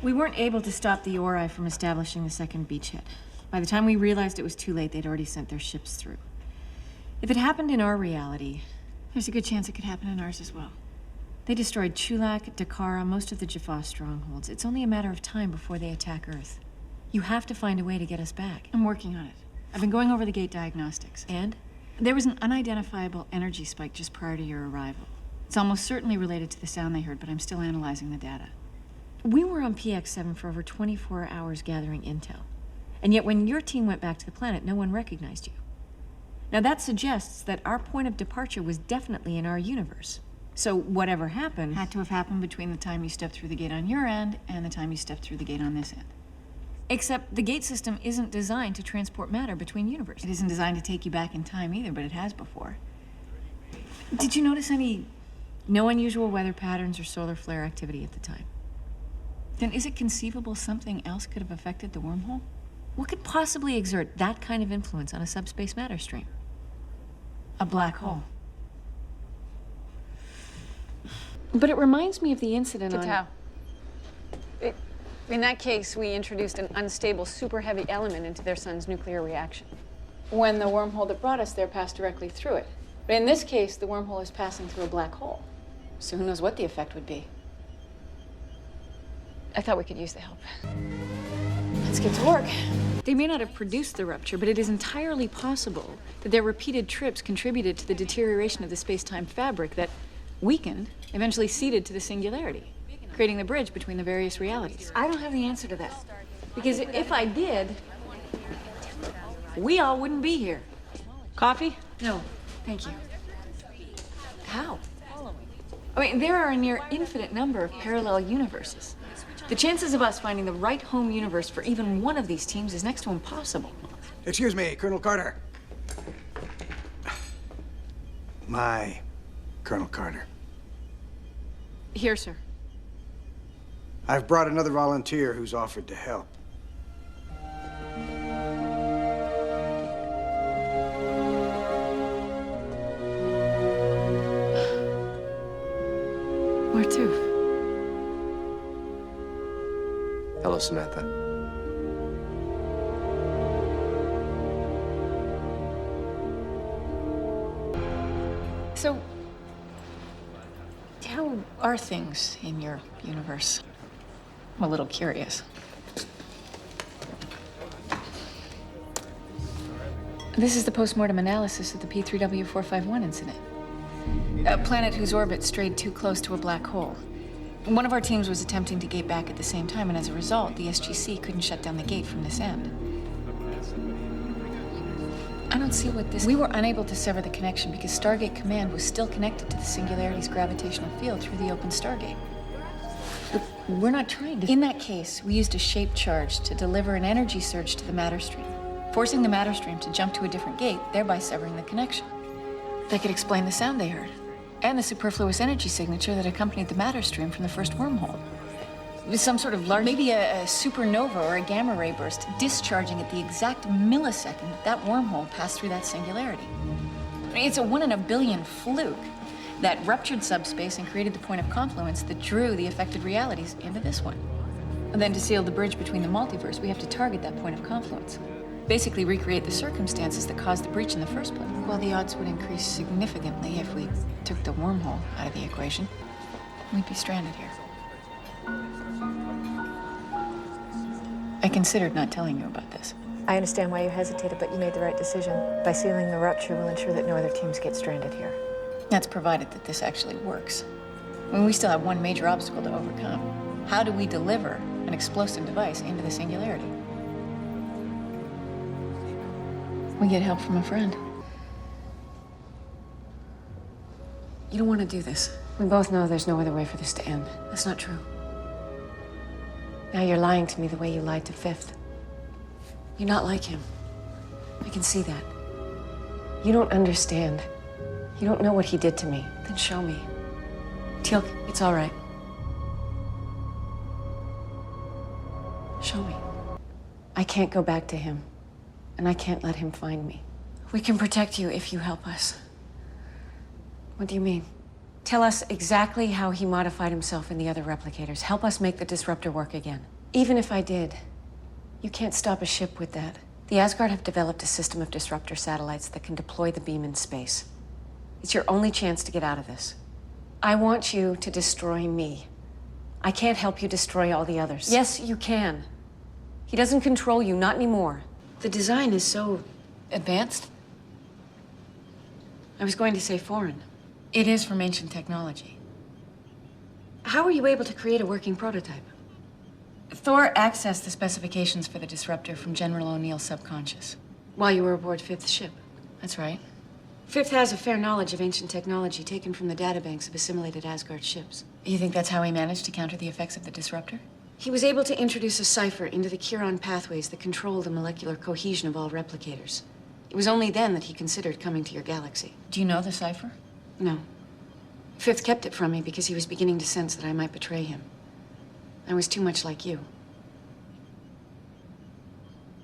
We weren't able to stop the Ori from establishing the second beachhead. By the time we realized it was too late, they'd already sent their ships through. If it happened in our reality, there's a good chance it could happen in ours as well. They destroyed Chulak, Dakara, most of the Jaffa strongholds. It's only a matter of time before they attack Earth. You have to find a way to get us back. I'm working on it. I've been going over the gate diagnostics. And? There was an unidentifiable energy spike just prior to your arrival. It's almost certainly related to the sound they heard, but I'm still analyzing the data. We were on PX7 for over 24 hours gathering intel. And yet when your team went back to the planet, no one recognized you. Now that suggests that our point of departure was definitely in our universe. So whatever happened... Had to have happened between the time you stepped through the gate on your end and the time you stepped through the gate on this end. Except the gate system isn't designed to transport matter between universes. It isn't designed to take you back in time either, but it has before. Did you notice no unusual weather patterns or solar flare activity at the time? Then is it conceivable something else could have affected the wormhole? What could possibly exert that kind of influence on a subspace matter stream? A black hole. But it reminds me of the incident on... In that case, we introduced an unstable super heavy element into their sun's nuclear reaction. When the wormhole that brought us there passed directly through it. But in this case, the wormhole is passing through a black hole. So who knows what the effect would be. I thought we could use the help. Let's get to work. They may not have produced the rupture, but it is entirely possible that their repeated trips contributed to the deterioration of the space-time fabric that weakened, eventually ceded to the singularity, creating the bridge between the various realities. I don't have the answer to that. Because if I did, we all wouldn't be here. Coffee? No, thank you. How? I mean, there are a near infinite number of parallel universes. The chances of us finding the right home universe for even one of these teams is next to impossible. Excuse me, Colonel Carter. My Colonel Carter. Here, sir. I've brought another volunteer who's offered to help. Where to? Hello, Samantha. So, how are things in your universe? I'm a little curious. This is the postmortem analysis of the P3W451 incident. A planet whose orbit strayed too close to a black hole. One of our teams was attempting to gate back at the same time, and as a result, the SGC couldn't shut down the gate from this end. I don't see what this... We were unable to sever the connection because Stargate Command was still connected to the Singularity's gravitational field through the open Stargate. But we're not trying to... In that case, we used a shape charge to deliver an energy surge to the matter stream, forcing the matter stream to jump to a different gate, thereby severing the connection. That could explain the sound they heard, and the superfluous energy signature that accompanied the matter stream from the first wormhole. It was some sort of large, maybe a supernova or a gamma ray burst, discharging at the exact millisecond that wormhole passed through that singularity. I mean, it's a 1 in a billion fluke that ruptured subspace and created the point of confluence that drew the affected realities into this one. And then to seal the bridge between the multiverse, we have to target that point of confluence. Basically recreate the circumstances that caused the breach in the first place. Well, the odds would increase significantly if we took the wormhole out of the equation. We'd be stranded here. I considered not telling you about this. I understand why you hesitated, but you made the right decision. By sealing the rupture, we'll ensure that no other teams get stranded here. That's provided that this actually works. I mean, we still have one major obstacle to overcome. How do we deliver an explosive device into the singularity? We get help from a friend. You don't want to do this. We both know there's no other way for this to end. That's not true. Now you're lying to me the way you lied to Fifth. You're not like him. I can see that. You don't understand. You don't know what he did to me. Then show me. Teal'c, it's all right. Show me. I can't go back to him, and I can't let him find me. We can protect you if you help us. What do you mean? Tell us exactly how he modified himself in the other replicators. Help us make the disruptor work again. Even if I did, you can't stop a ship with that. The Asgard have developed a system of disruptor satellites that can deploy the beam in space. It's your only chance to get out of this. I want you to destroy me. I can't help you destroy all the others. Yes, you can. He doesn't control you, not anymore. The design is so advanced. I was going to say foreign. It is from ancient technology. How were you able to create a working prototype? Thor accessed the specifications for the disruptor from General O'Neill's subconscious. While you were aboard Fifth's ship. That's right. Fifth has a fair knowledge of ancient technology taken from the databanks of assimilated Asgard ships. You think that's how he managed to counter the effects of the disruptor? He was able to introduce a cipher into the Chiron pathways that control the molecular cohesion of all replicators. It was only then that he considered coming to your galaxy. Do you know the cipher? No. Fifth kept it from me because he was beginning to sense that I might betray him. I was too much like you.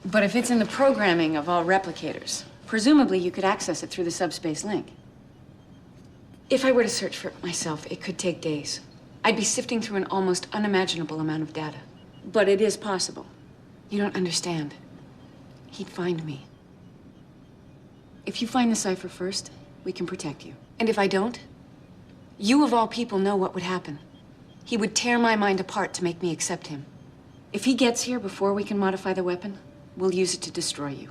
But if it's in the programming of all replicators, presumably you could access it through the subspace link. If I were to search for it myself, it could take days. I'd be sifting through an almost unimaginable amount of data. But it is possible. You don't understand. He'd find me. If you find the cipher first, we can protect you. And if I don't, you of all people know what would happen. He would tear my mind apart to make me accept him. If he gets here before we can modify the weapon, we'll use it to destroy you.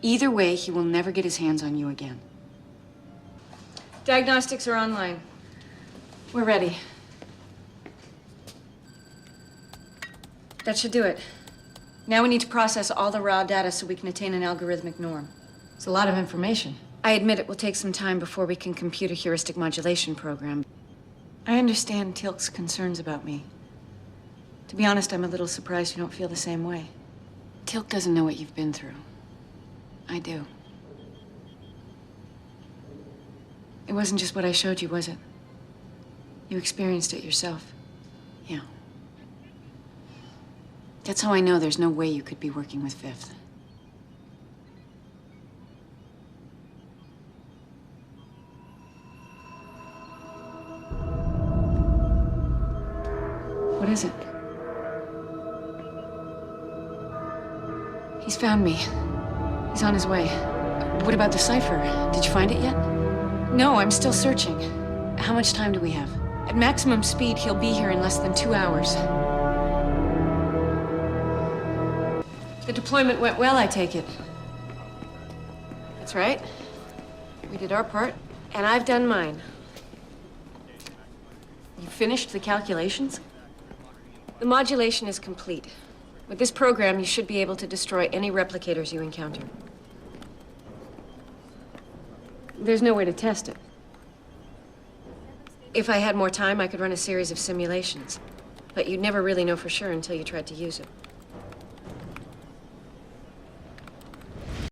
Either way, he will never get his hands on you again. Diagnostics are online. We're ready. That should do it. Now we need to process all the raw data so we can attain an algorithmic norm. It's a lot of information. I admit it will take some time before we can compute a heuristic modulation program. I understand Tilk's concerns about me. To be honest, I'm a little surprised you don't feel the same way. Tilk doesn't know what you've been through. I do. It wasn't just what I showed you, was it? You experienced it yourself. Yeah. That's how I know there's no way you could be working with Fifth. What is it? He's found me. He's on his way. What about the cipher? Did you find it yet? No, I'm still searching. How much time do we have? At maximum speed, he'll be here in less than 2 hours. The deployment went well, I take it. That's right. We did our part, and I've done mine. You finished the calculations? The modulation is complete. With this program, you should be able to destroy any replicators you encounter. There's no way to test it. If I had more time, I could run a series of simulations. But you'd never really know for sure until you tried to use it.